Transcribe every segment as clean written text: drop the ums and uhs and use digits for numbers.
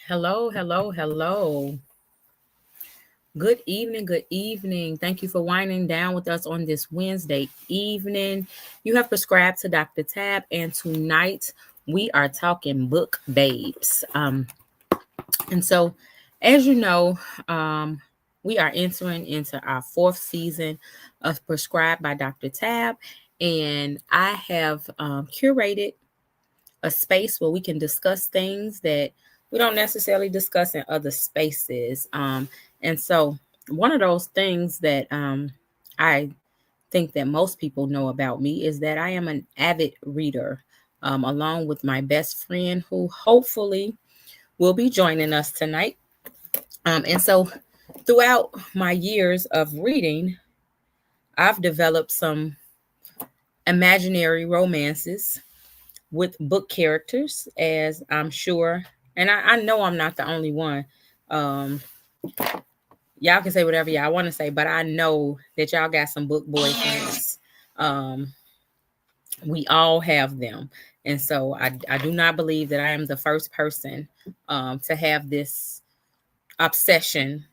Hello, hello, hello. Good evening, good evening. Thank you for winding down with us on this Wednesday evening. You have prescribed to Dr. Tab, and tonight we are talking book babes. And so, as you know, we are entering into our fourth season of Prescribed by Dr. Tab, and I have curated a space where we can discuss things that we don't necessarily discuss in other spaces. And so, one of those things that I think that most people know about me is that I am an avid reader, along with my best friend, who hopefully will be joining us tonight. And so, throughout my years of reading, I've developed some imaginary romances with book characters, as I'm sure, and I know I'm not the only one. Um, y'all can say whatever y'all want to say, but I know that y'all got some book boyfriends. Um, we all have them. And so I do not believe that I am the first person to have this obsession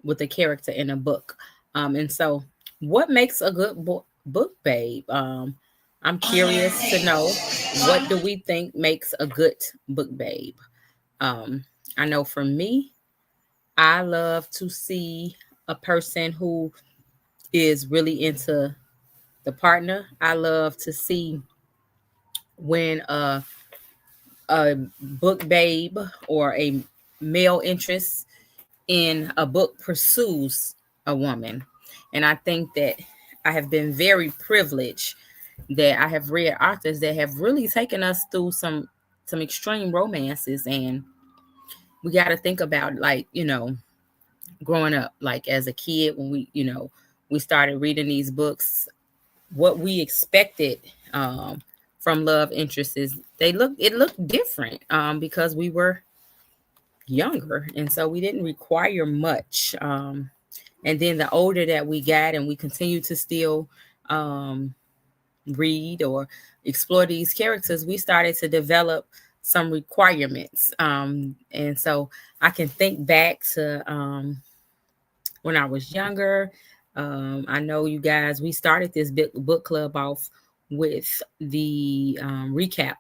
with a character in a book. And so, what makes a good book babe? I'm curious to know, what do we think makes a good book babe? Um, I know for me, I love to see a person who is really into the partner. I love to see when a book babe or a male interest in a book pursues a woman. And I think that I have been very privileged that I have read authors that have really taken us through some extreme romances. And we got to think about, like, growing up, like as a kid, when we started reading these books, what we expected from love interests is it looked different, because we were younger, and so we didn't require much. And then the older that we got, and we continue to still um, read or explore these characters, we started to develop some requirements. And so I can think back to when I was younger. I know you guys, we started this book club off with the recap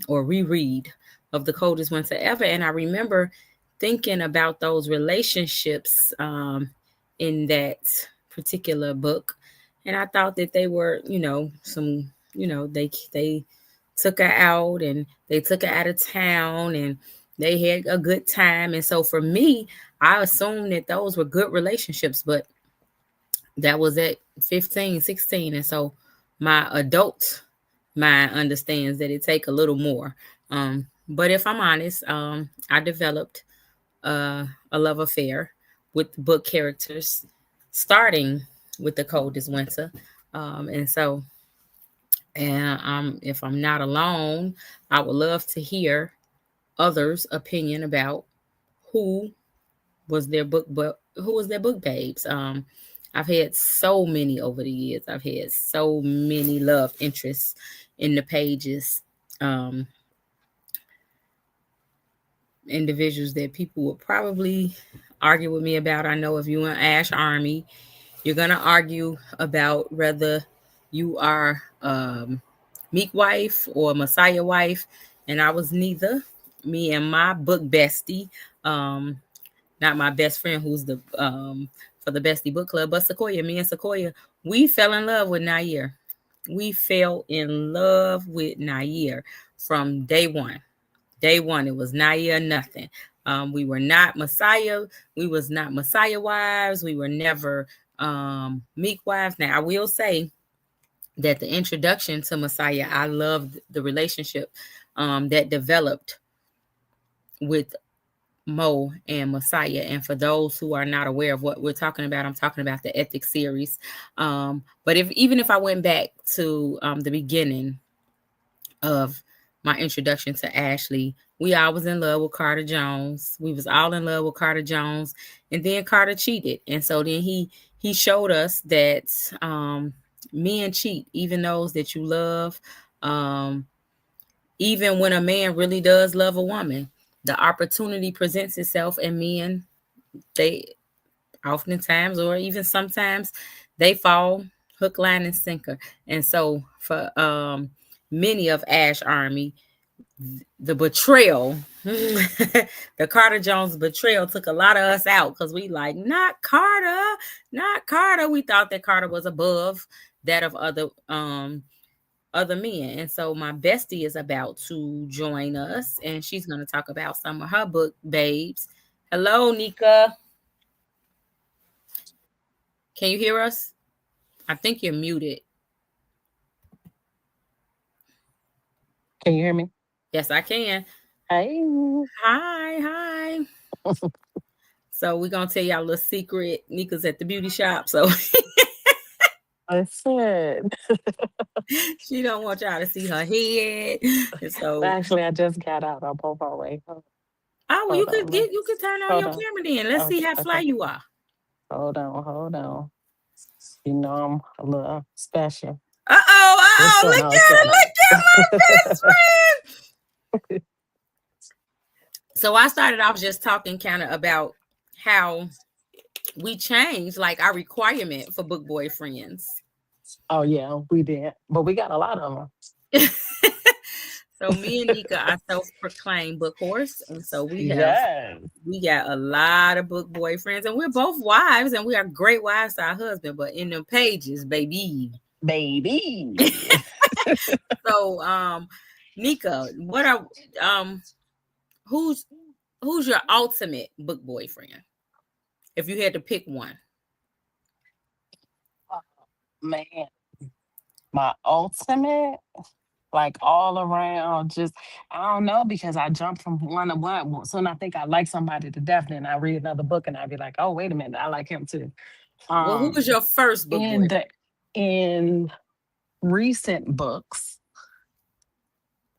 or reread of The Coldest Winter Ever. And I remember thinking about those relationships in that particular book. And I thought that they were, they took her out, and they took her out of town, and they had a good time. And so for me, I assumed that those were good relationships, but that was at 15, 16. And so my adult mind understands that it take a little more. But if I'm honest, I developed a love affair with book characters, starting with The Coldest Winter. And if I'm not alone, I would love to hear others' opinion about who who was their book babes. I've had so many over the years. I've had so many love interests in the pages. Um, Individuals that people would probably argue with me about. I know if you in Ash Army, you're gonna argue about whether you are Meek wife or Messiah wife, and I was neither. Me and my book bestie, um, not my best friend who's the for the Bestie Book Club, but Sequoia. Me and Sequoia, we fell in love with Nair. We fell in love with Nair from day one. Day one, it was Nair nothing. We were not Messiah. We was not Messiah wives. We were never Meek wives. Now I will say that the introduction to Messiah, I loved the relationship that developed with Mo and Messiah. And for those who are not aware of what we're talking about, I'm talking about the Ethics series. But even if I went back to the beginning of my introduction to Ashley, we all was in love with Carter Jones. We was all in love with Carter Jones, and then Carter cheated, and so then he showed us that men cheat, even those that you love. Even when a man really does love a woman, the opportunity presents itself, and men, they oftentimes or even sometimes they fall hook, line, and sinker. And so for many of Ash Army, the betrayal, the Carter Jones betrayal took a lot of us out because we like, not Carter, not Carter. We thought that Carter was above that of other men. And so my bestie is about to join us, and she's going to talk about some of her book babes. Hello, Nika. Can you hear us? I think you're muted. Can you hear me? Yes, I can. Hey. Hi, hi. So we're gonna tell y'all a little secret. Nika's at the beauty shop, so I said. she don't want y'all to see her head. And so, Actually, I just got out. I'm on my way. oh, well, Hold on. you could turn on Hold your on. camera then. Let's see Okay. how fly Okay. you are. Hold on. Hold on. You know I'm a little special. What's going Look on? What's at her, going on? look at my best friend. So I started off just talking kind of about how we changed like our requirement for book boyfriends. Oh, yeah, we did. But we got a lot of So me and Nika are self-proclaimed book horse, and so them. Yes. we got a lot of book boyfriends, and we're both wives, and we are great wives to our husband. But in them pages, baby. Baby. So, Nika, what are um who's who's your ultimate book boyfriend? If you had to pick one, Oh, man, my ultimate, like all around, just I don't know because I jump from one to one. Well, soon I think I like somebody to death, and I read another book and I be like, oh wait a minute, I like him too. well, who was Um, your first book in boyfriend? the in recent books,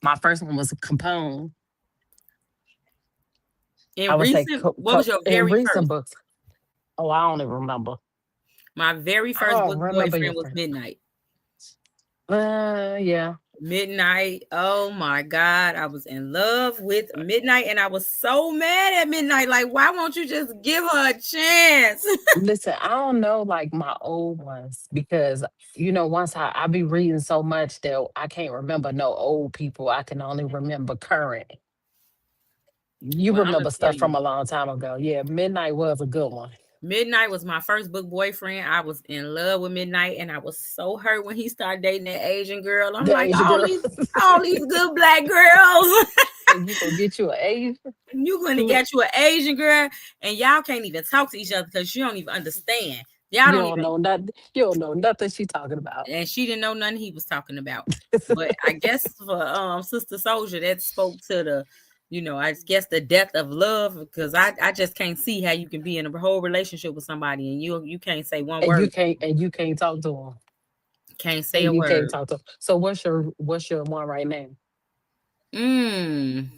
my first one was Capone. I In would say recent, what was your in very recent first? books. Oh, I don't even remember. My very I first don't book remember your boyfriend was first. Midnight. Yeah. Midnight. Oh my God. I was in love with Midnight, and I was so mad at Midnight. Like, why won't you just give her a chance? Listen, I don't know like my old ones because once I be reading so much that I can't remember no old people. I can only remember current. You Well, I'm gonna remember tell stuff you. from a long time ago. Yeah, Midnight was a good one. Midnight was my first book boyfriend. I was in love with Midnight, and I was so hurt when he started dating that Asian girl. I'm The like, Asian girl. all these good black girls. You gonna get you an Asian? You gonna Look, get you an Asian girl, and y'all can't even talk to each other because you don't even understand. Y'all you don't don't even. know nothing. You don't know nothing she talking about. And she didn't know nothing he was talking about. But I guess for Sister Soldier, that spoke to I guess the depth of love, because I just can't see how you can be in a whole relationship with somebody and you can't say one and you word, can't and you can't talk to them. can't say And a you can't word. talk to 'em. So what's your one right now? Mm,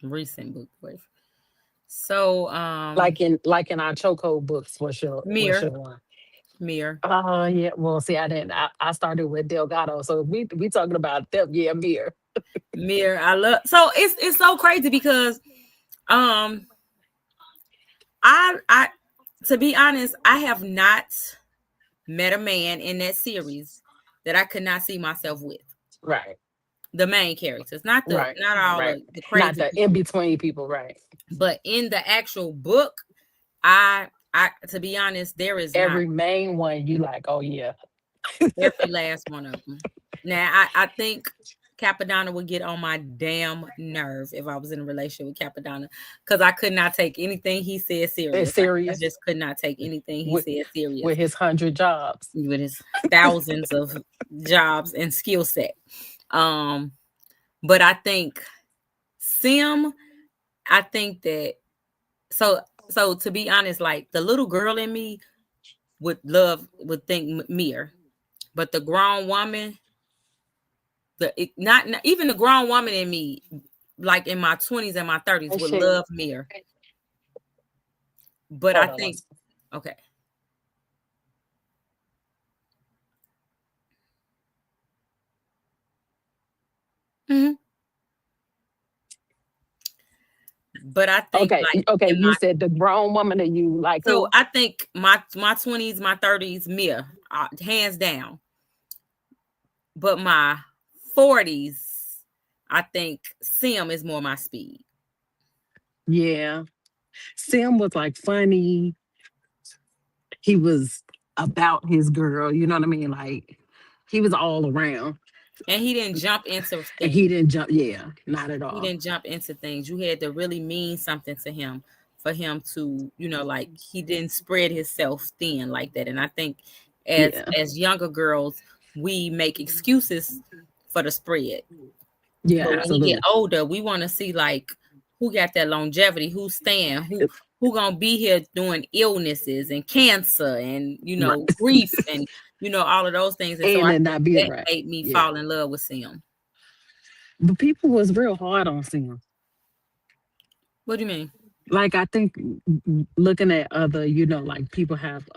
recent book boyfriend. So Like in our chokehold books, what's your Mir, one? Mir, Yeah. Well, see, I didn't. I started with Delgado, so we talking about them. Yeah, beer. Mir. I love. So it's so crazy because um I to be honest, I have not met a man in that series that I could not see myself with. Right, The main characters, right, not all right. the Not crazy the in people, between people. Right. but in the actual book, I to be honest, there is not Every main one you like. Oh yeah. every last one of them. Now I think Capadonna would get on my damn nerve if I was in a relationship with Capadonna because I could not take anything he said It's serious. I serious just could not take anything he with said serious with his 100 jobs. with his thousands of jobs and skill set. Um, but I think Sim, I think that so to be honest, like the little girl in me would think Mir, but the grown woman, not even the grown woman in me, like in my 20s and my 30s, Hey, would shit. love Mir. But I Hold on one think second. okay. Mhm. but I think Okay, like okay. in You my said the grown woman, or you like so who? I think my 20s, my 30s, Mia, hands down. But my 40s, I think Sim is more my speed. Yeah, Sim was like funny. He was about his girl. You know what I mean? Like he was all around, And he didn't jump into and he things. didn't jump. Yeah, not at He all. didn't jump into things. You had to really mean something to him for him to, like he didn't spread himself thin like that. And I think Yeah, as younger girls, we make excuses for the spread. yeah, But when he get absolutely. older, we want to see like who got that longevity, who's staying, who gonna be here doing illnesses and cancer and Right, grief and all of those things. And so and I then think not be that right. made me Yeah, fall in love with Sim. but people was real hard on Sim. What do you mean? Like I think looking at other, like people have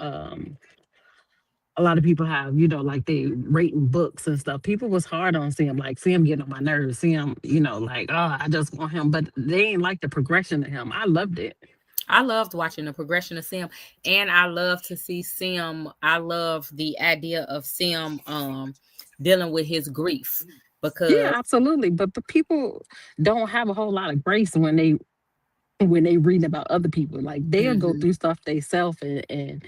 a lot of people have, like they rating books and stuff. People was hard on Sam, like Sam getting on my nerves. Sam, like, oh, I just want him, but they ain't like the progression of him. I loved it. I loved watching the progression of Sim, and I love to see Sim. I love the idea of Sim dealing with his grief Yeah, because absolutely. But people don't have a whole lot of grace when they read about other people. Like they'll go mhm, through stuff themselves, and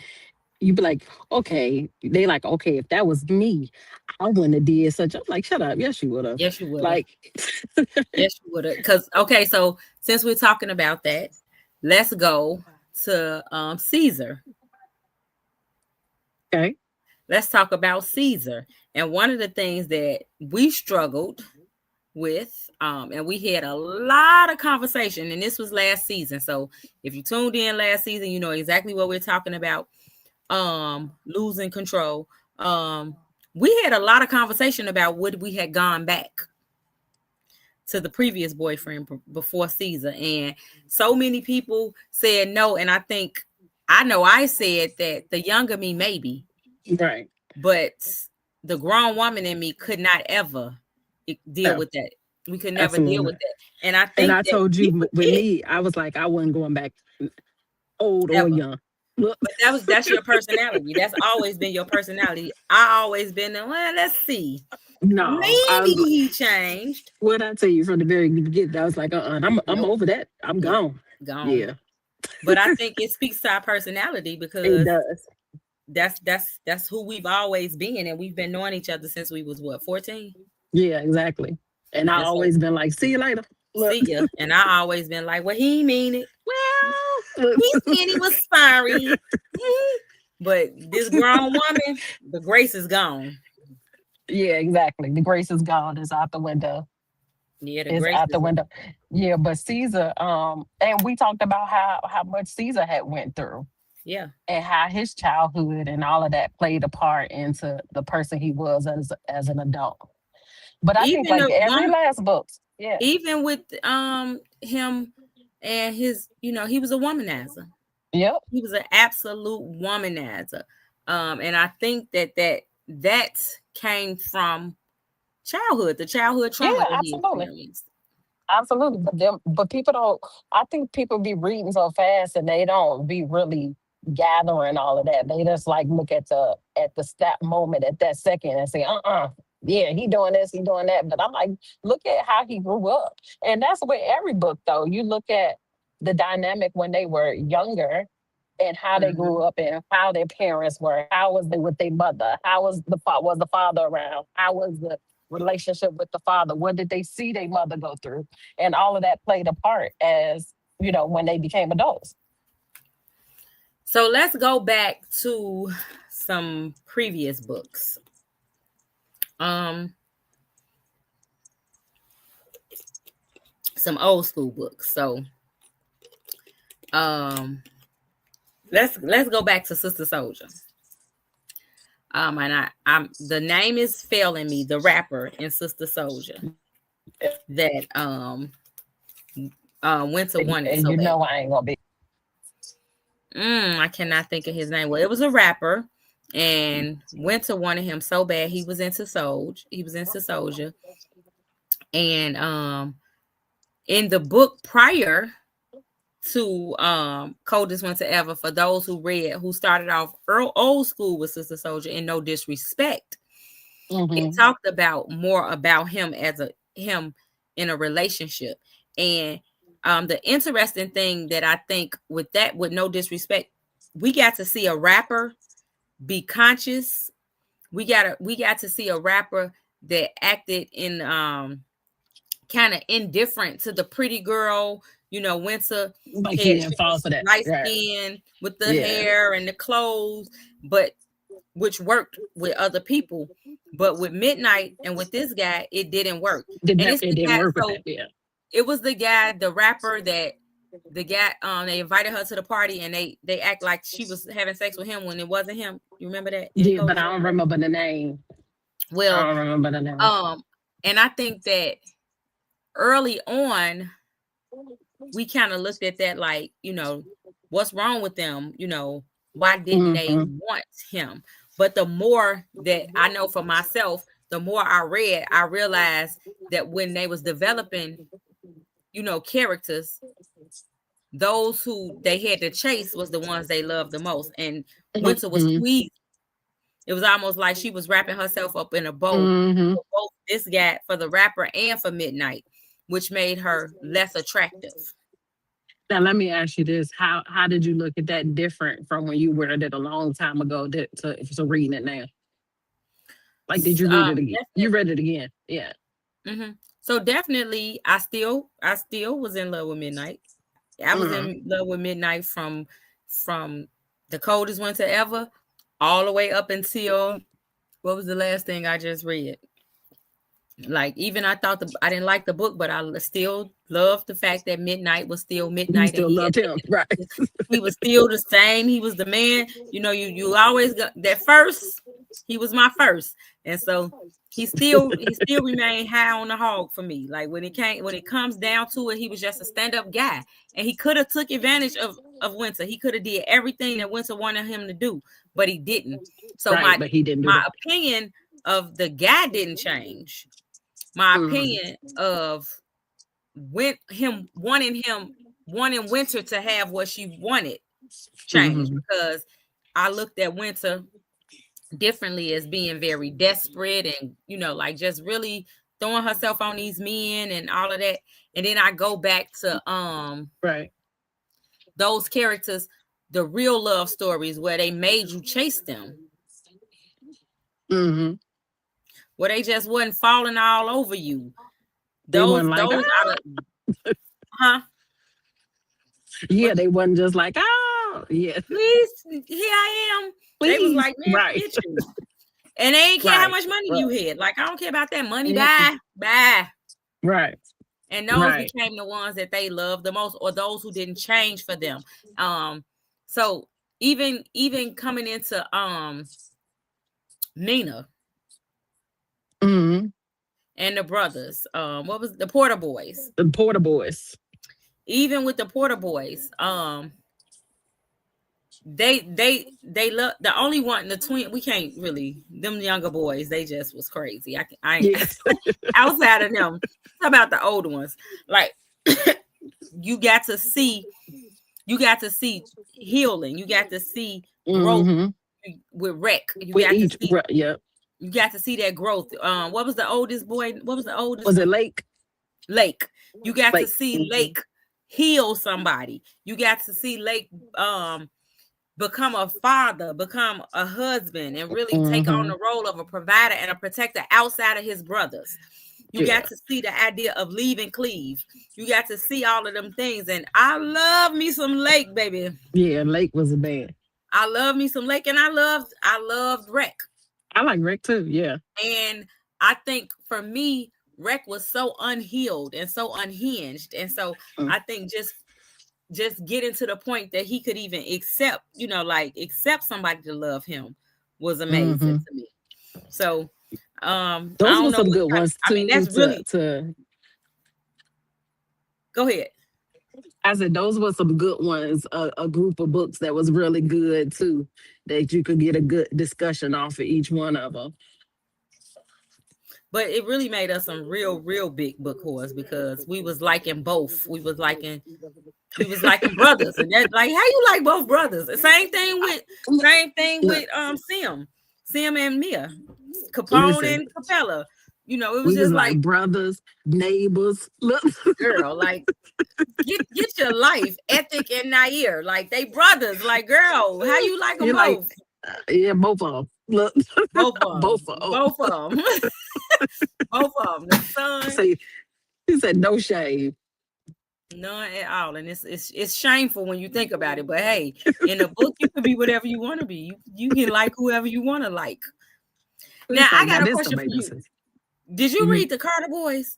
you be like, okay, they like, okay, if that was me, I wouldn't have did such. I'm like, shut up. Yes, you would have. yes, you would have. Like, Yes, you would have. Because okay, so since we're talking about that, let's go to Caesar. okay, Let's talk about Caesar. And one of the things that we struggled with, and we had a lot of conversation, and this was last season. So if you tuned in last season, you know exactly what we're talking about. Losing control. Um, we had a lot of conversation about would we had gone back to the previous boyfriend before Caesar, and so many people said no. And I think I know I said that the younger me maybe, right. but the grown woman in me could not ever deal Oh, with that. We could never deal with absolutely. that, and I And think I that told you people with did me, I was like, I wasn't going back old or ever. young. Look, But that's your personality. That's always been your personality. I always been well. Let's see. no, I Maybe was like, he changed. what I tell you from the very beginning, I was like, I'm Nope. over that. I'm Yeah, gone. gone. Yeah, But I think it speaks to our personality it because does. that's who we've always been, and we've been knowing each other since we was what 14. Yeah, exactly. And I And so always been like, see you later. Look, see ya. And I always been like, well, he mean it. well, He said he was sorry. But this grown woman, the grace is gone. yeah, exactly. The grace is gone. Is out the window. Yeah, the Is grace out the is window. Yeah, but Caesar, and we talked about how much Caesar had went through, yeah. and how his childhood and all of that played a part into the person he was as an adult. But I think Even like the every one last book, yeah, even with him and his, he was a womanizer. yep, He was an absolute womanizer. And I think that came from childhood, the childhood yeah, trauma that he absolutely. experienced. Absolutely, but people don't. I think people be reading so fast and they don't be really gathering all of that. They just like look at the snap moment at that second and say, yeah, he doing this, he doing that. But I'm like, look at how he grew up, and that's with every book though. You look at the dynamic when they were younger, and how they grew Hmm. up, and how their parents were. How was they with their mother? How was the father around? How was the relationship with the father? What did they see their mother go through? And all of that played a part as when they became adults. So let's go back to some previous books. Um, some old school books. So um let's go back to Sister Soldier. And I'm the name is failing me, the rapper in Sister Soldier that Winter wanted And so you bad. know I ain't gonna be. I cannot think of his name. Well, it was a rapper, and Winter wanted him so bad. He was into Soldier. He was into Soldier, and in the book prior, to Coldest Winter Ever, for those who read, who started off old school with Sister Soldier, and no disrespect, it Mm-hmm. talked about more about him as a him in a relationship. And the interesting thing that I think with that, with no disrespect, we got to see a rapper be conscious. We got to see a rapper that acted in kind of indifferent to the pretty girl. Winter Like he had didn't she fall was for that. light Right. skin with the Yeah. hair and the clothes, but which worked with other people. But with Midnight and with this guy, it didn't work. And it's It the didn't guy. work with So that. Yeah. it was the guy, the rapper, that the guy they invited her to the party, and they act like she was having sex with him when it wasn't him. You remember that in Yeah, Cold but as I don't Winter? remember the name. I Well, don't remember the name. um, and I think that early on we kind of looked at that like, what's wrong with them? Why didn't they Mm-hmm. want him? But the more that I know for myself, the more I read, I realized that when they was developing, characters, those who they had to chase was the ones they loved the most. And Winter was Mm-hmm. squeezed. It was almost like she was wrapping herself up in a bow Mm-hmm. for both this guy, for the rapper, and for Midnight, which made her less attractive. Now let me ask you this: how did you look at that different from when you read it a long time ago to reading it now? Like, did you read it again? You Definitely. read it again? Yeah. So definitely, I still was in love with Midnight. I was Mm-hmm. in love with Midnight from the Coldest Winter Ever, all the way up until, what was the last thing I just read? Like, even I thought I didn't like the book, but I still loved the fact that Midnight was still You Midnight, and still he at loved the him, end right? of the day, he was still the same. He was the man. You always got that first. He was my first, and so he still remained high on the hog for me. Like, when it comes down to it, he was just a stand up guy, and he could have took advantage of Winter. He could have did everything that Winter wanted him to do, but he didn't. So Right, my but he didn't do my that. opinion of the guy didn't change. My Mm-hmm. opinion of wanting Winter to have what she wanted changed, Mm-hmm. because I looked at Winter differently, as being very desperate, and like, just really throwing herself on these men and all of that. And then I go back to Right. those characters, the real love stories where they made you chase them, Mm-hmm. where they just wasn't falling all over you. They Those weren't like, those are ah, the, huh? yeah, What? they wasn't just like, oh, yeah, Please, here I am. They was please. like, man, Right, forget you. And they ain't care how right, much money right, you had. Like, I don't care about that money. mm, Bye. Bye. right, And those right. became the ones that they loved the most, or those who didn't change for them. Um, so even coming into Nina Mm-hmm. and the brothers, what was the Porter Boys? The Porter Boys. Even with the Porter Boys, they love the only one, the twin. We can't really, them younger boys, they just was crazy. I ain't Yes. outside of them. How about the older ones? Like, you got to see you got to see healing. You got to see growth Mm-hmm. with Rec. With each, right, yeah. You got to see that growth. What was the oldest boy? What was the oldest Was it one? Lake? Lake. You got to Lake. see Mm-hmm. Lake heal somebody. You got to see Lake become a father, become a husband, and really take on Mm-hmm. the role of a provider and a protector outside of his brothers. You got Yeah. to see the idea of leaving Cleve. You got to see all of them things. And I love me some Lake, baby. Yeah, Lake was a band. I love me some Lake, and I loved Rec. I like Rick too. Yeah. And I think for me, Rec was so unhealed and so unhinged. And so I think just getting to the point that he could even accept, like, accept somebody to love him was amazing Mm-hmm. to me. So I Those don't were know some what good type, ones I mean, too. that's really, To go ahead. I said those were some good ones. A group of books that was really good too. That you could get a good discussion off of each one of them. But it really made us some real big book whores because we was liking both. We was liking brothers, and that like how you like both brothers. The same thing with Sim and Mia, Capone Listen, and Capella. It was we was just like like, brothers, neighbors. Look, girl, like get your life, Ethic and Nair, like they brothers. Like, girl, how you like them you're like, both? yeah, both of them. Look, Both of them, both of them. both of them, both of them. The son, Say, he said no shame. none at all, and it's shameful when you think about it. But hey, in a book, you can be whatever you want to be. You can like whoever you want to like. Now, It's I like got now a this don't question for make no you. sense. Did you Mhm. read the Carter Boys?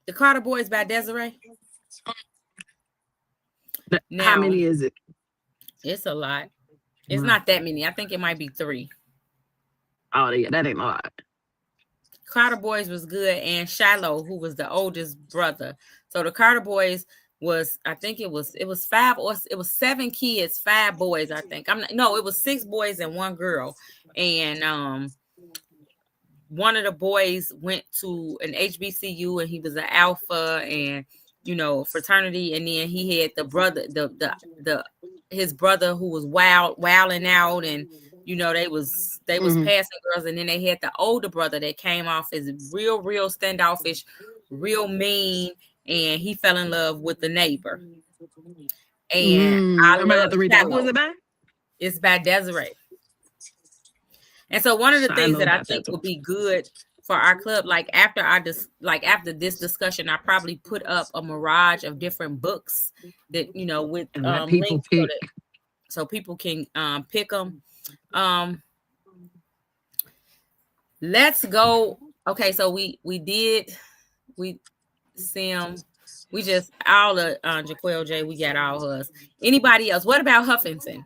The Carter Boys by Desiree. How Now, many is it? it's a lot. It's Wow. not that many. I think it might be three. Oh, yeah, that ain't a lot. Carter Boys was good, and Shiloh, who was the oldest brother. So the Carter Boys was, I think it was five, or it was seven kids, five boys. I think I'm not, no, it was six boys and one girl, and one of the boys went to an HBCU, and he was an alpha and fraternity, and then he had the brother, the his brother who was wilding out, and they was Hmm. passing girls, and then they had the older brother that came off as real standoffish, real mean, and he fell in love with the neighbor. And I I'm gonna have love to read that. Who was Shallow. it by? It's by Desiree. And so one of the things Shiloh that I got think that too. would be good for our club, like after this discussion, I probably put up a mirage of different books that with And let people links so pick. that people can pick them. Um, let's go. Okay, so we did we Sim. We just all the Jaquel J. We got all hers. Anybody else? What about Huffington?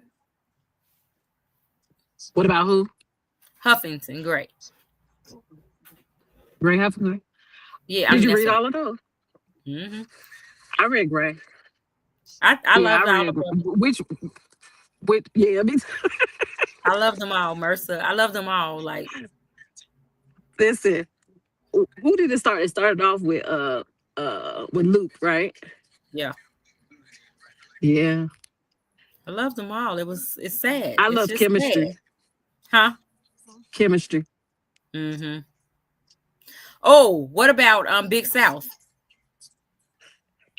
What about who? Huffington, great. Gray Heffernan. Yeah, I Did mean you that's read what. all of those? Hmm. I read Gray. I Yeah, I loved all read of them. which yeah, me too. I love them all, Mercer. I love them all. Like, Listen, who did it start? It started off with Luke, right? yeah, Yeah. I love them all. It's sad. I It's love just sad, chemistry. huh? Chemistry. Mm-hmm. Oh, what about Big South?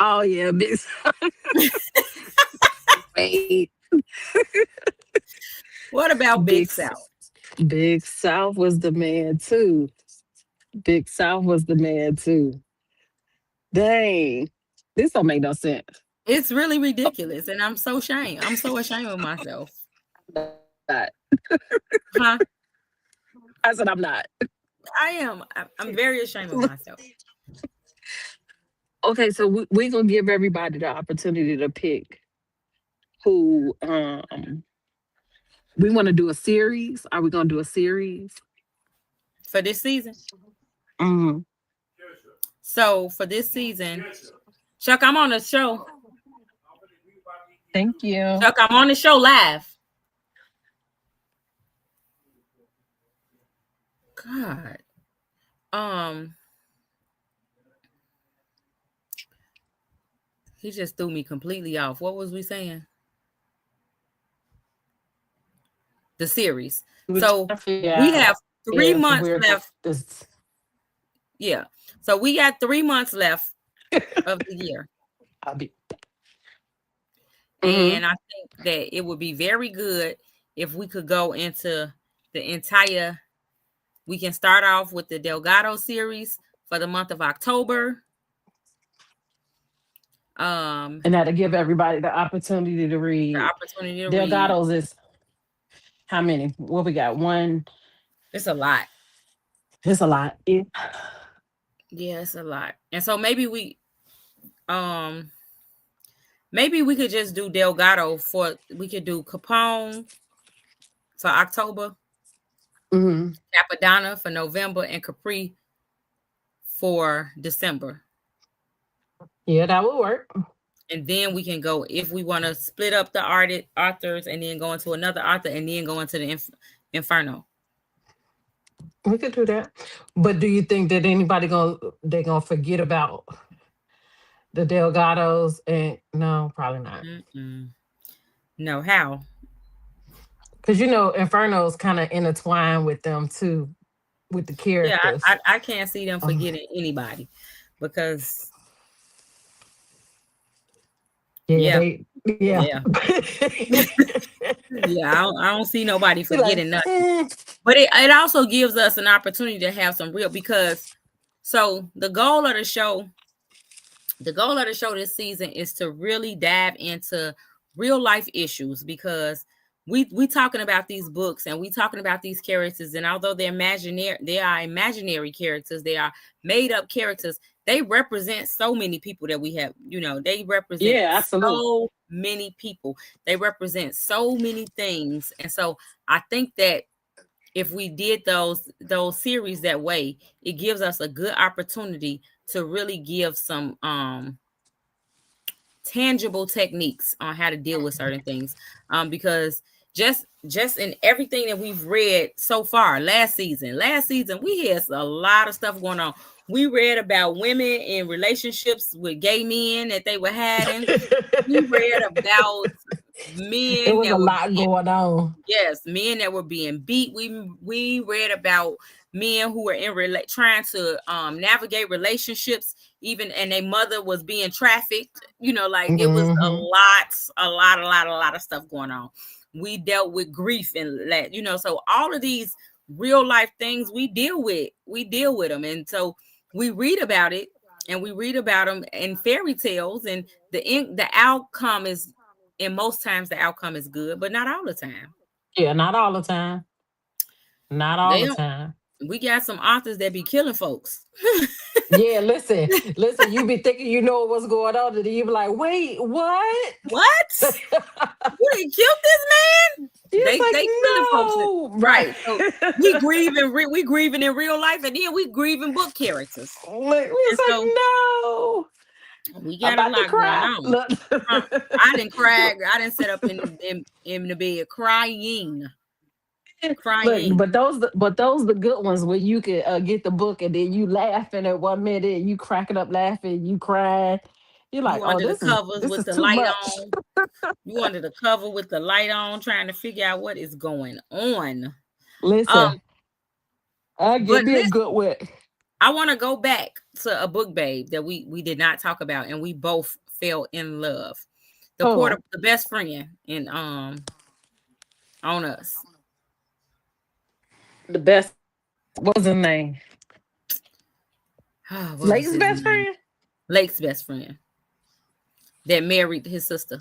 Oh yeah, Big Wait. What about Big Big S- South? Big South was the man too. Big South was the man too. Dang. This don't make no sense. It's really ridiculous, and I'm so ashamed. I'm so ashamed of myself, Not. huh? I said I'm not. I am. I'm very ashamed of myself. Okay, so we're gonna give everybody the opportunity to pick who we want to do a series. Are we gonna do a series? For this season. Hmm. So for this season, Chuck, I'm on the show. Thank you. Chuck, I'm on the show live. God. Um, he just threw me completely off. What was we saying? The series. We're So trying to figure we out have three if months we're going left. this. Yeah. So we got 3 months left of the year. I'll be. Hmm. And I think that it would be very good if we could go into the entire, we can start off with the Delgado series for the month of October. And that'll give everybody the opportunity to The read. opportunity to read. Delgado's is how many? What we got? One. It's a lot. It's a lot. Yeah. Yeah, it's a lot. And so um maybe we could just do Delgado for, we could do Capone for October, Hmm. Capadonna for November, and Capri for December. Yeah, that will work. And then we can go, if we want to split up the authors and then go into another author and then go into the Inferno. We could do that. But do you think that anybody gonna forget about the Delgados? And no, probably not. Mm-mm. No, how? Because Inferno's kind of intertwined with them too, with the Yeah, characters. I can't see them Um, forgetting anybody because yeah, yeah, yeah. yeah, yeah. I don't see nobody Be like, forgetting nothing. But it also gives us an opportunity to have some real because so the goal of the show this season is to really dive into real life issues because we talking about these books and we talking about these characters, and although they are imaginary characters, they are made up characters. They represent so many people that we have, they represent yeah, absolutely. so many people. They represent so many things. And so I think that if we did those series that way, it gives us a good opportunity to really give some tangible techniques on how to deal with certain things, because just in everything that we've read so far last season we had a lot of stuff going on. We read about women in relationships with gay men that they were having. We read about It men was a that were lot being going on. Yes, men that were being beat. We read about men who were trying to navigate relationships, even, and their mother was being trafficked. Like it was Hmm. a lot of stuff going on. We dealt with grief and that, so all of these real life things we deal with them, and so we read about it and we read about them in fairy tales, and the outcome is, and most times the outcome is good, but not all the time. Yeah, not all the time. Not all They the don't. time. We got some authors that be killing folks. Yeah, listen. You be thinking you know what's going on, and then you be like, wait, what? What? You didn't kill this man? It's They like, killing folks, no, right? right? So we grieving in real life, and then we grieving book characters, Like, and it's like, so no, we I'm got a about to lot going cry. on. Look. I didn't cry. I didn't sit up in the bed Look, crying. but those the good ones where you can get the book and then you laughing at 1 minute, you cracking up laughing, you crying. You're like, You oh, under the this is covers this with is the too light much. on. You under the cover with the light on, trying to figure out what is going on. Um, Listen, I give but me a listen, good one. I want to go back to a book, babe, that we did not talk about, and we both fell in love. Oh, The best friend in on us. the best. What's his name? What was Lake's his best name? friend. Lake's best friend that married his sister.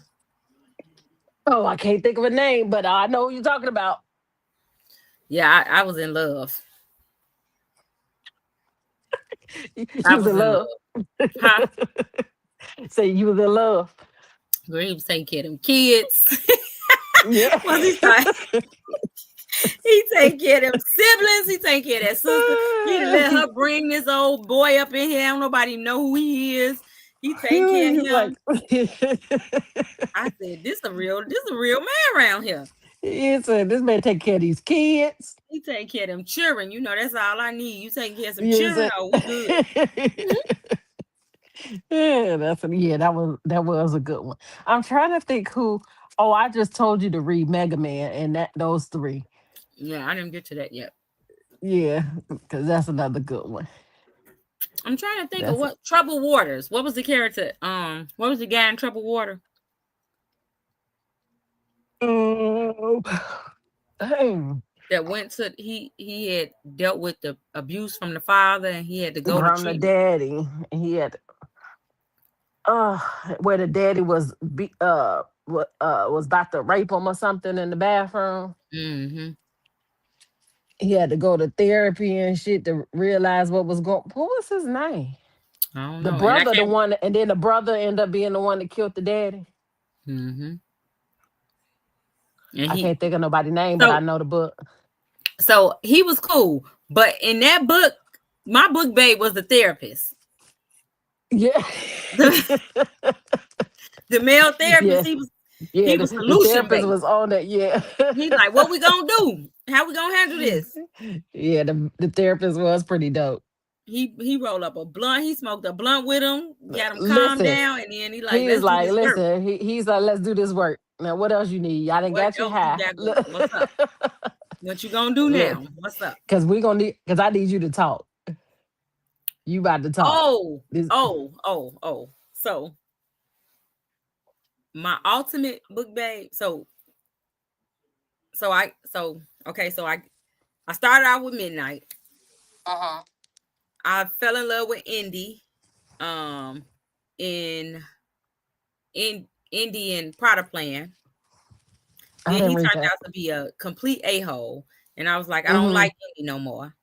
Oh, I can't think of a name, but I know who you're talking about. Yeah, I was in love. I You was was in in love. love. Huh? Say you was in love. Girl, he was taking care of them kids. Yeah. Was he trying? He take care of them siblings. He take care of that sister. He let her bring this old boy up in here. Don't nobody know who he is. He take care of He was like, him. I said, this a real man around here. he said, this man take care of these kids. He take care of them children. That's all I need. You taking care of some You children? said, Oh, we good. Mhm. yeah, that was a good one. I'm trying to think who. Oh, I just told you to read Mega Man and that those three. Yeah, I didn't get to that yet. Yeah, because that's another good one. I'm trying to think of That's what Troubled Waters. What was the character? What was the guy in Troubled Water oh, dang. that went to he had dealt with the abuse from the father and he had to go to From the treatment. daddy. He had uh where the daddy was about to rape him or something in the bathroom. Mm-hmm. He had to go to therapy and shit to realize what was going. What was his name? I don't The know. And I brother, the can't. one, and then the brother ended up being the one that killed the daddy. Mm-hmm. And I he can't think of nobody's name, but I so know the book. so he was cool. But in that book, my book babe was the therapist. Yeah. The, the male therapist, Yeah. he was Yeah. he The, was the solution therapist based. was on that. Yeah. He's like, what we gonna do? How we gonna handle this? Yeah, the therapist was pretty dope. He rolled up a blunt. He smoked a blunt with him, got him calmed Listen, down, and then he like, he is let's do like, this work. listen, he's like, let's do this work. Now, what else you need? I done What got you else you high. got going? What's up? What you gonna do Look, now? What's up? because we gonna need, because I need you to talk. You about to talk. Oh, This, oh. So my ultimate book babe. Okay. I started out with Midnight. uh-huh. I fell in love with Indy. Um, in Indian Prada Plan. I Then didn't he read turned that. out to be a complete a-hole. And I was like, I don't Mm-hmm. like Indy no more.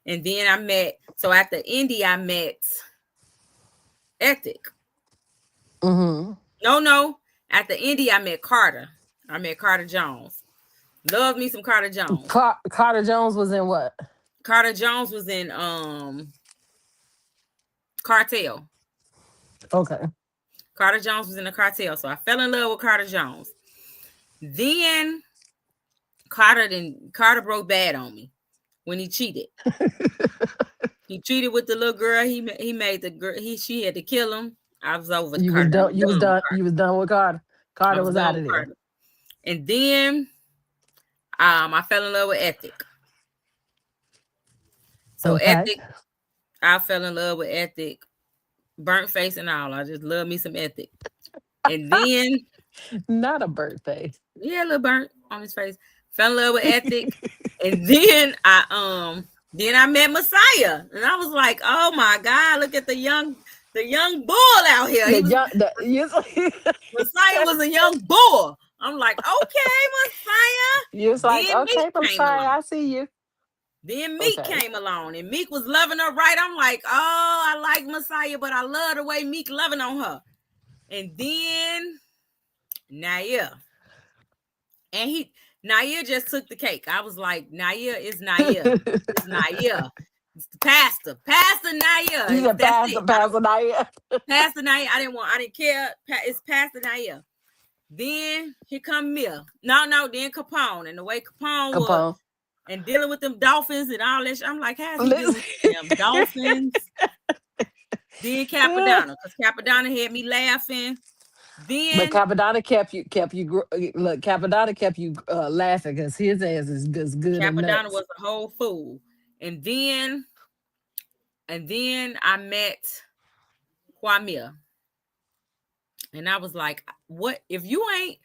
And then I met, so after Indy, I met Ethic. Mm-hmm. No. After Indy, I met Carter. I met Carter Jones. Love me some Carter Jones. Carter Jones was in what? Carter Jones was in Cartel. Okay. Carter Jones was in the Cartel. So I fell in love with Carter Jones. Then Carter broke bad on me when he cheated. He cheated with the little girl. He made the girl. She had to kill him. I was over You was Carter. I done. was You was done with done. You Carter. was done with Carter. I Carter was was done out with of there. Carter. And then I fell in love with Ethic. So Okay. Ethic, I fell in love with Ethic, burnt face and all. I just love me some Ethic. And then Not a birthday. yeah, a little burnt on his face. Fell in love with Ethic, and then I met Messiah, and I was like, oh my God, look at the young bull out here. The young, the you, Messiah was a young bull. I'm like, okay, Messiah. you was like, Then Meek okay, I'm came sorry, along. I see you. Then Meek Okay. came along, and Meek was loving her right. I'm like, oh, I like Messiah, but I love the way Meek loving on her. And then Naya. And Naya just took the cake. I was like, Naya is Naya. It's Naya. It's the pastor. Pastor You Naya. said That's pass it. the pass the night. Pastor Naya. I didn't care. It's Pastor Naya. Then here come Mia. No, then Capone. And the way Capone was Capone. and dealing with them dolphins and all that. I'm like, how's he dealing Listen. with them dolphins? Then Capadonna, because Capadonna had me laughing. But Then Capadonna look. Capadonna kept you laughing because his ass is good and Capadonna nuts. was a whole fool. And then I met Kwame. And I was like, what if you ain't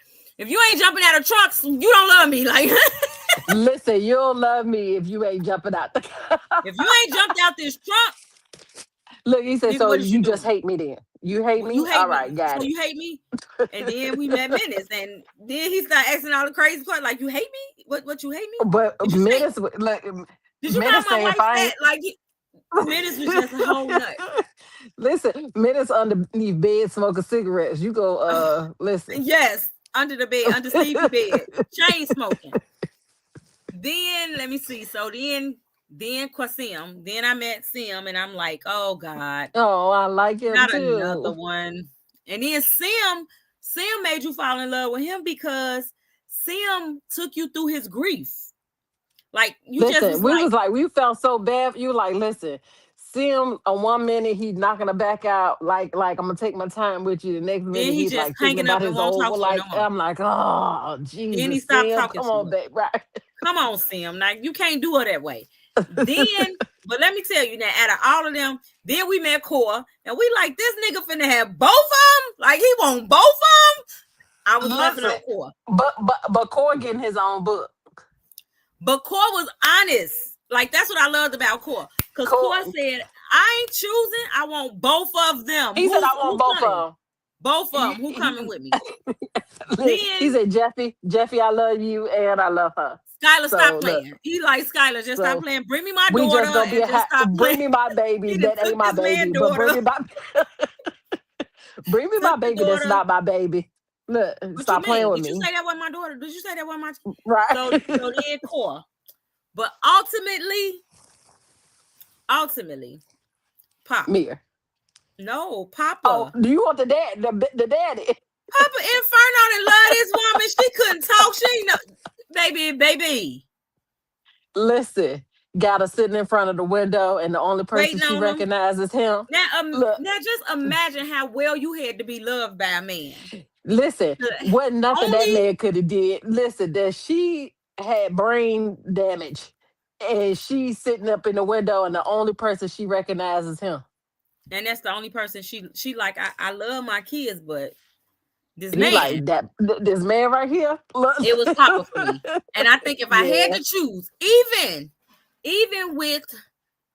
jumping out of trucks, you don't love me. Like Listen, you'll love me if you ain't jumping out. if you ain't jumped out this trunk, Look, he said, nigga, so what is you you just doing? hate me then? You hate You me? hate All me. right, got So it. you hate me? And then we met Menace, and then he started asking all the crazy questions, like, you hate me? What you hate me? But Did you say Menace, look, did you call Menace my say if wife I fat? ain't Like Menace was just a whole nut. listen, Menace underneath bed smoking cigarettes. You go, listen. Yes, under the bed, under Stevie bed, chain smoking. Then let me see. So then Kwasim. Then I met Sim, and I'm like, oh God, Oh, I like him not another too. one. And then Sim made you fall in love with him because Sim took you through his grief. Like you just Listen, was like, we felt so bad. You like, listen, see him on 1 minute, he's not gonna back out, like I'm gonna take my time with you. The next then minute, he he's just like thinking hanging about up and his won't old talk one. to her no Like, more. I'm like, oh, Then he Jesus, stopped Sam, talking come to on, her. babe, right? Come on, Sim. Like you can't do her that way. Then, but let me tell you now, out of all of them, then we met Core, and we like this nigga finna have both of them. Like he want both of them. I was loving Listen, on Core, but Core getting his own book. but Core was honest. Like that's what I loved about Core, because Core Core, said, "I ain't choosing. I want both of them. he said, I want Who both coming? of Both of them. Who coming them. with me?" He Then said, Jeffy, I love you and I love her. Skylar, stop So look, playing. He like Skylar, just stop so playing. Bring me my we daughter just gonna be and just stop bring playing. me my baby He done that took ain't my this man baby, but daughter, bring me took my the baby that's daughter. not my baby. Look, What you stop playing mean? with Did you me. say that was my daughter? Did you say that was my? Right. So then Core, but ultimately, Pop. Mir. No, Oh, Papa. do you want the daddy? Papa Inferno done love this woman. She couldn't talk. She ain't know, baby. Listen, got her sitting in front of the window, and the only person Waiting she on them. recognizes him. Look, Now just imagine how well you had to be loved by a man. listen, To wasn't nothing that only man could have did. Listen, that she had brain damage, and she's sitting up in the window, and the only person she recognizes him. and that's the only person she like. I love my kids, but this And he man, like that. This man right here. Look. it was Papa for me. And I think if I had Yeah, to choose, even with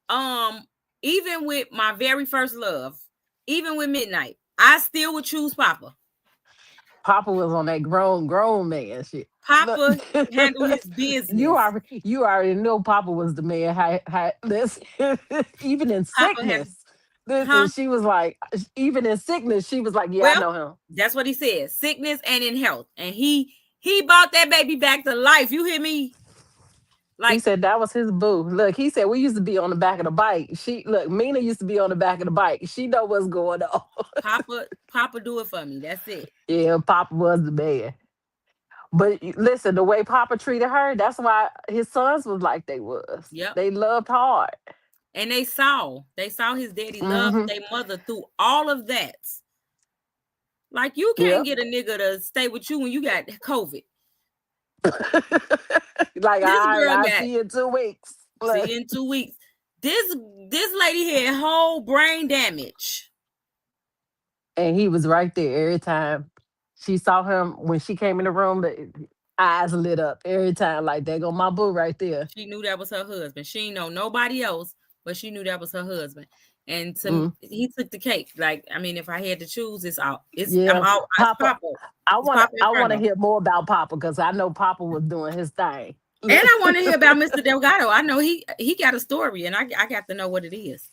um even with my very first love, even with Midnight, I still would choose Papa. Papa was on that grown man shit. Look, Papa handle his business. you already know Papa was the man. This even in Papa had, sickness. Listen, huh? she was like, even in sickness, she was like, yeah, I Well, know him. that's what he said. Sickness and in health. And he brought that baby back to life. You hear me? He Like said that was his boo. Look, he said we used to be on the back of the bike. She look, Mina used to be on the back of the bike. She know what's going on. Papa do it for me. That's it. Yeah, Papa was the man. But listen, the way Papa treated her, that's why his sons was like they was. Yep. They loved hard. And they saw his daddy love Hmm. their mother through all of that. Like you can't Yep. get a nigga to stay with you when you got COVID. Like, all This right, girl I'll got see you in 2 weeks. see Look, you in 2 weeks. This lady had whole brain damage. and he was right there every time she saw him when she came in the room. The eyes lit up every time, like there go my boo right there. She knew that was her husband. She ain't know nobody else, but she knew that was her husband. And Mm, he took the cake. Like I mean, if I had to choose, it's out. It's I'm yeah, out. It's Papa. Papa. I It's want to. Papa I want to Inferno. hear more about Papa because I know Papa was doing his thing. And Look, I want to hear about Mr. Delgado. I know he got a story, and I got to know what it is.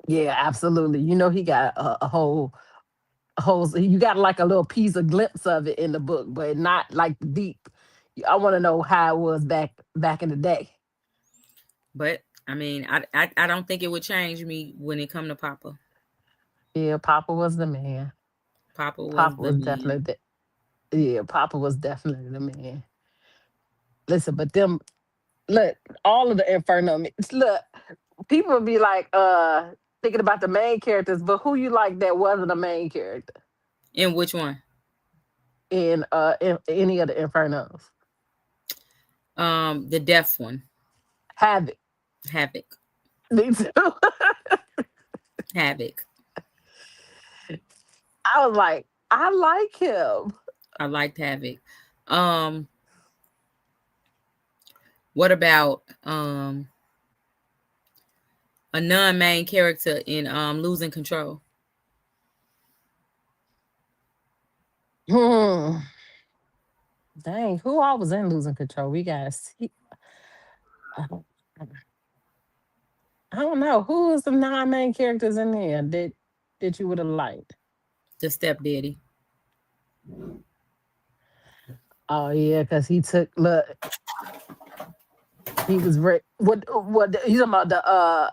yeah, absolutely. You know he got a whole. You got like a little piece of glimpse of it in the book, but not like the deep. I want to know how it was back in the day. But I mean, I don't think it would change me when it come to Papa. Yeah, Papa was the man. Papa was Papa the was man. definitely yeah, Papa was definitely the man. Listen, but them look, all of the Inferno look, people would be like, thinking about the main characters, but who you like that wasn't a main character And which one? in any of the Infernos? The deaf one. Havoc. Havoc. Me too. Havoc. I was like, I like him. I liked Havoc. Um, what about a non-main character in Losing Control? Hmm. Dang, who all was in losing control? We got see. I don't, I don't know who was the non-main characters in there that you would have liked. The stepdaddy. Oh yeah, because he took look. He was what he's talking about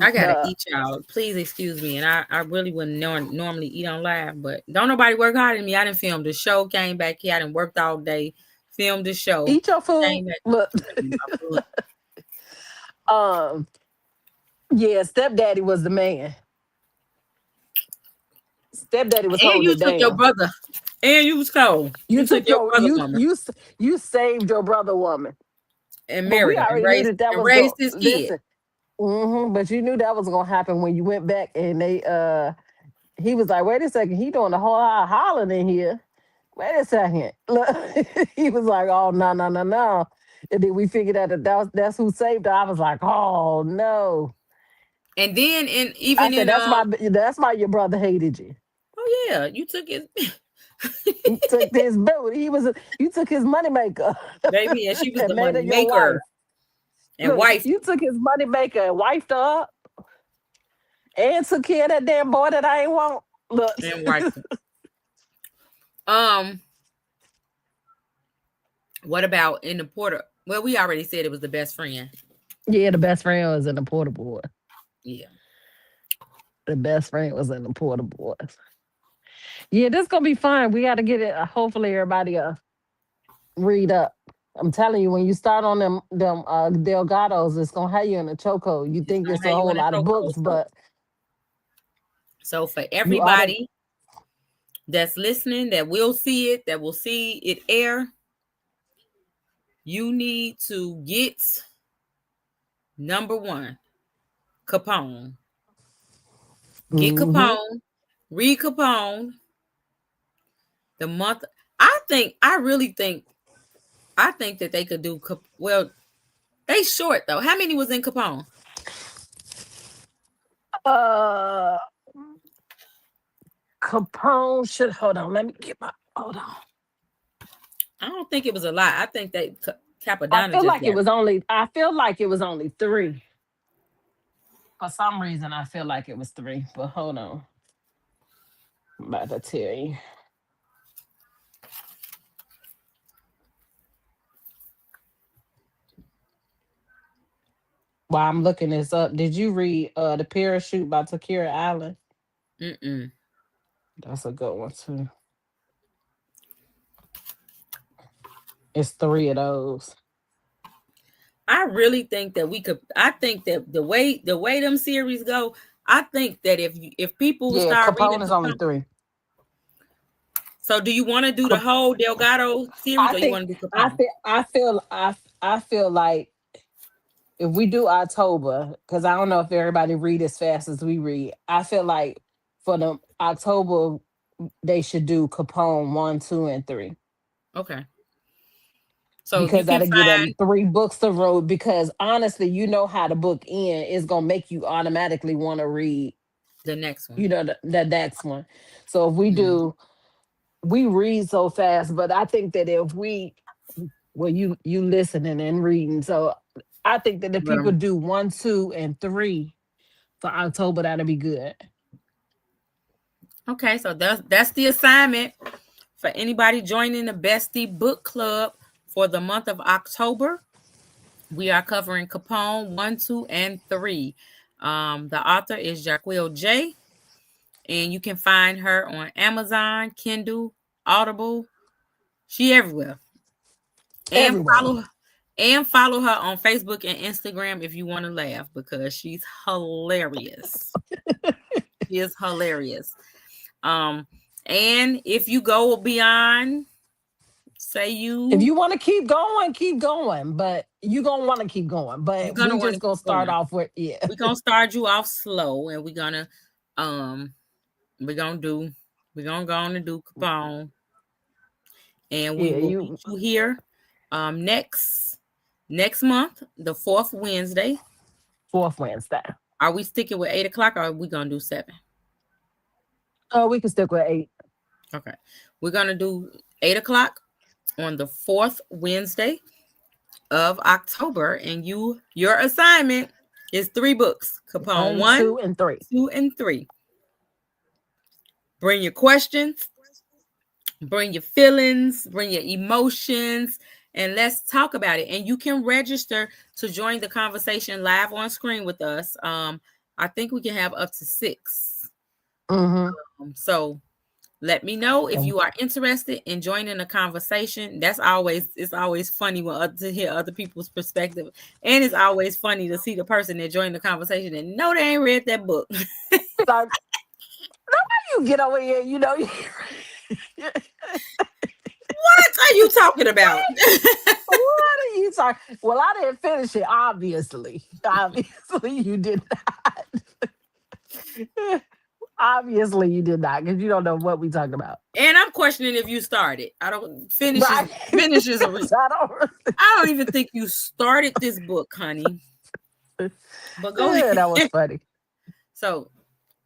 I gotta the eat, y'all. Please excuse me. And I really wouldn't normally eat on live, but don't nobody work harder than me. I didn't film the show, came back here, I didn't worked all day, filmed the show, eat your food. came back. Look, My food. um, yeah, stepdaddy was the man. Stepdaddy was And holding you it took your down. brother. And you was cold. You You took took your your brother woman you saved your brother woman, and but we married her and already knew raised that and was going. raised his kid. Listen, but you knew that was gonna happen when you went back and they he was like, wait a second, he doing a whole lot of hollering in here. Wait a second. Look, he was like, oh no, no, no, no. And then we figured out that's who saved her. I was like, oh no. And then in I even said, in that's why your brother hated you. oh yeah, you took his You took his boot. You took his moneymaker baby, and she was and the made her money your wife. maker and Look, wife you took his moneymaker and wifed her up and took care of that damn boy that I ain't want. Look. and wife. Um, what about in the Porter? Well, we already said it was the best friend. Yeah, the best friend was in the porta boy. Yeah. The best friend was in the porta boys. Yeah, this gonna be fun. We got to get it. Hopefully, everybody read up. I'm telling you, when you start on them Delgados, it's gonna have you in a chokehold. You It's think gonna it's a have you whole in a lot of chokehold. books, but So for you ought to. everybody that's listening, that will see it, that will see it air, you need to get number one, Capone. Get Hmm. Capone, read Capone. The month, I really think that they could do. Well, they short though. How many was in Capone? Uh, Capone should hold on. Let me get my hold on. I don't think it was a lot. I think that I Capadonna feel just like it got. was only. I feel like it was only three. For some reason, I feel like it was three. But hold on, I'm about to tell you. While I'm looking this up, did you read The Parachute by Takira Allen? Mm-mm. That's a good one too. It's three of those. I really think that we could. I think that the way them series go, I think that if people Yeah, start reading Capone is only Capone, three. so do you want to do the Cap- whole Delgado series I or you think want to do I Capone? feel I feel I feel like if we do October, because I don't know if everybody read as fast as we read. I feel like for the October they should do Capone 1, 2, and 3 Okay, so you because can that'll get them find 3 books to road. Because honestly, you know how the book end is gonna make you automatically want to read. the next one. You know the next one. So if we Mhm. do, we read so fast, but I think that if we well you listening and reading, so I think that if But people do 1, 2, and 3 for October, that'll be good. okay, so that's the assignment for anybody joining the Bestie Book Club for the month of October. We are covering Capone 1, 2, and 3. The author is Jaquil J, and you can find her on Amazon, Kindle, Audible. She everywhere. And Everywhere. follow her on Facebook and Instagram if you want to laugh because she's hilarious. She is hilarious. Um, and if you go beyond, say If you you want to keep going, but you gonna want to keep going. you're But gonna we want to just gonna keep start going. off with yeah, We're gonna start you off slow, and um we're gonna do we're gonna go on and do Capone, and we yeah. will meet You you here next month, the fourth Wednesday. fourth Wednesday. Are we sticking with 8 o'clock or are we gonna do 7? Oh, we can stick with 8. Okay. We're gonna do 8 o'clock on the fourth Wednesday of October, and your assignment is 3 books. Capone One, one, two, and three. 2, and 3. Bring your questions, bring your feelings, bring your emotions, and let's talk about it. And you can register to join the conversation live on screen with us. I think we can have up to 6. Mm-hmm. So let me know if you are interested in joining the conversation. It's always funny to hear other people's perspective, and it's always funny to see the person that joined the conversation and know they ain't read that book. Like, you get over here, you know. What are you talking about? What are you talking? Well, I didn't finish it, obviously. Obviously, you did not. Obviously, you did not, because you don't know what we talking about. And I'm questioning if you started. I don't Right? finishes a So I don't I don't even think you started this book, honey. But go yeah, that was ahead. funny. So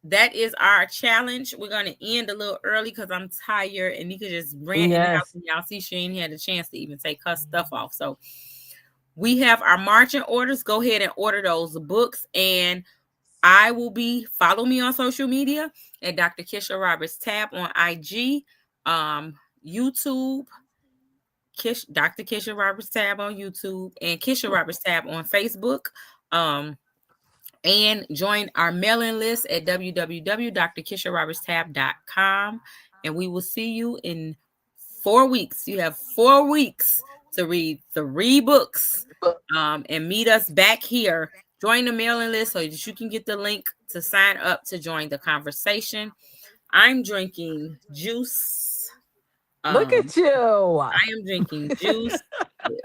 that is our challenge. We're gonna end a little early because I'm tired, and Nika just ran in the house, Yes. and y'all see she ain't had a chance to even take her stuff off. So we have our marching orders. Go ahead and order those books, and I will be follow me on social media at Dr. Kisha Roberts-Tabb on IG, YouTube, Dr. Kisha Roberts-Tabb on YouTube, and Kisha Roberts-Tabb on Facebook. Um, and join our mailing list at www.drkisharobertstab.com. And we will see you in 4 weeks. You have 4 weeks to read 3 books. And meet us back here. Join the mailing list so that you can get the link to sign up to join the conversation. I'm drinking juice. Look Um, at you. I am drinking juice.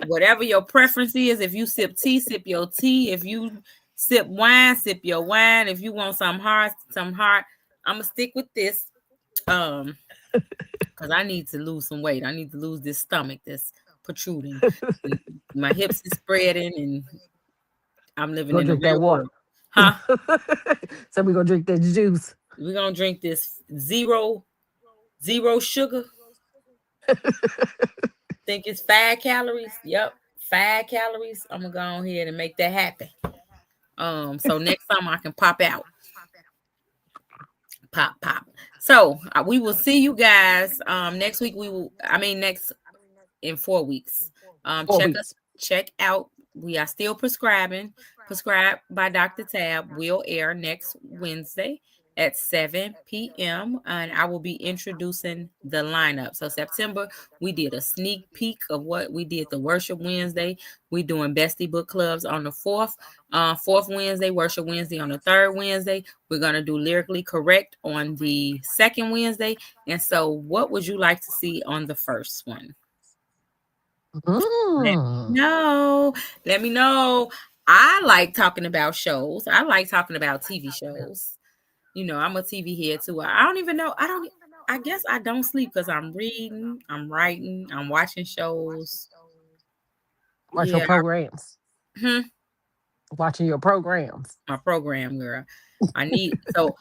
Whatever your preference is, if you sip tea, sip your tea. If you sip wine, sip your wine. If you want some hard, some hard. I'm gonna stick with this. Um, because I need to lose some weight. I need to lose this stomach that's protruding. My hips is spreading, and I'm living Go in the drink that real water. world. Huh? So we gonna drink that juice. We're gonna drink this zero sugar. Think it's 5 calories. Yep, 5 calories. I'm gonna go on here and make that happen. So next time I can pop out. Pop. So we will see you guys next week. Next in 4 weeks. 4 weeks. Check out. We are still prescribing. Prescribed by Dr. Tabb will air next Wednesday at 7 p.m. And I will be introducing the lineup. So September, we did a sneak peek of what we did the Worship Wednesday. We doing Bestie book clubs on the fourth Wednesday, Worship Wednesday on the third Wednesday. We're gonna do Lyrically Correct on the second Wednesday. And so, what would you like to see on the first one? Let me Mm. know. Let me know. I like talking about shows. I like talking about TV shows. I'm a TV head too. I don't even know. I guess I don't sleep because I'm reading, I'm writing, I'm watching shows. Watch your Yeah. programs. Hmm, Watching your programs. my program, girl. I need so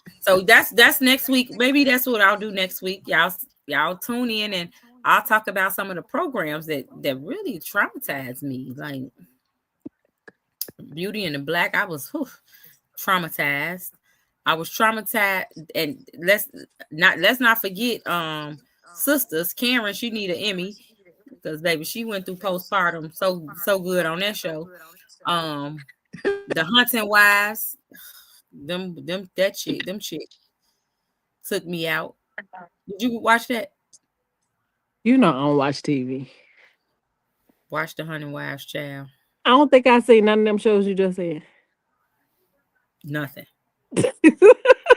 that's next week. Maybe that's what I'll do next week. Y'all tune in and I'll talk about some of the programs that really traumatized me. Like Beauty and the Black, I was traumatized. I was traumatized, and let's not forget sisters. Karen, she need an Emmy because baby, she went through postpartum so good on that show. Um, the Hunting Wives, them chick took me out. Did you watch that? You know I don't watch TV. Watch the Hunting Wives, child. I don't think I seen none of them shows you just said. Nothing.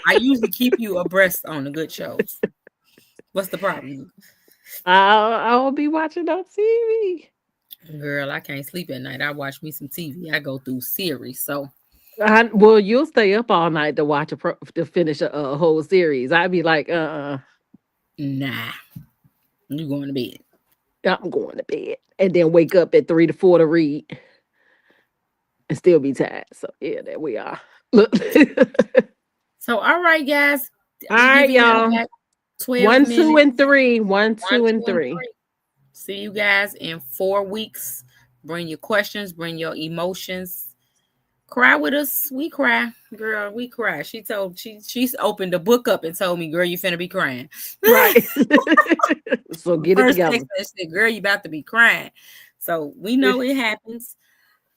I usually keep you abreast on the good shows. What's the problem? I'll be watching on TV. Girl, I can't sleep at night. I watch me some TV. I go through series. So, Well, you'll stay up all night to watch to finish a whole series. I'd be like, nah, you going to bed. I'm going to bed, and then wake up at 3 to 4 to read, and still be tired. So yeah, there we are. Look, So, all right, guys. all We right, giving y'all y'all. back 12 One, two, minutes. and three. One, One, two, and two, and three. three. See you guys in 4 weeks. Bring your questions, bring your emotions. Cry with us. We cry. Girl, we cry. She's opened the book up and told me, girl, you finna be crying. Right. So get it First together. text that said, girl, you about to be crying. So we know it happens.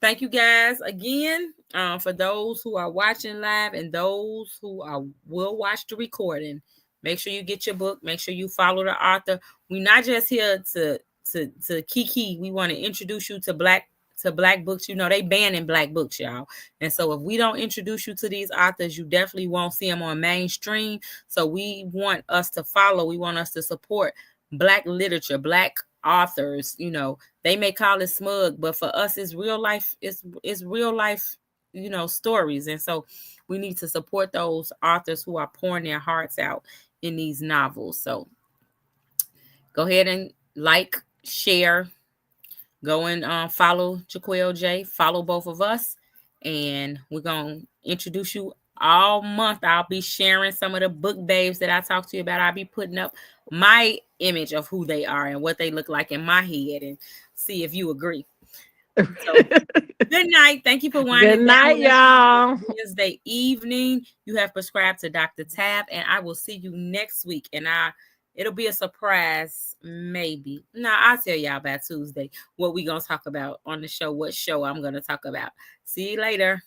Thank you guys again. For those who are watching live and those who will watch the recording, make sure you get your book. Make sure you follow the author. We're not just here to kiki. We want to introduce you to black books. They banning black books, y'all. And so if we don't introduce you to these authors, you definitely won't see them on mainstream. So we want us to follow. We want us to support black literature, black authors. They may call it smug, but for us, it's real life. It's real life, stories. And so we need to support those authors who are pouring their hearts out in these novels. So go ahead and like, share, go and follow Jaquel J. Follow both of us, and we're gonna introduce you all month. I'll be sharing some of the book babes that I talked to you about. I'll be putting up my image of who they are and what they look like in my head, and see if you agree. So, good night. Thank you for Good winding down night, with us y'all. Wednesday evening. You have prescribed to Dr. Tabb, and I will see you next week. And it'll be a surprise, maybe. No, I'll tell y'all about Tuesday what we gonna talk about on the show. What show I'm gonna talk about. See you later.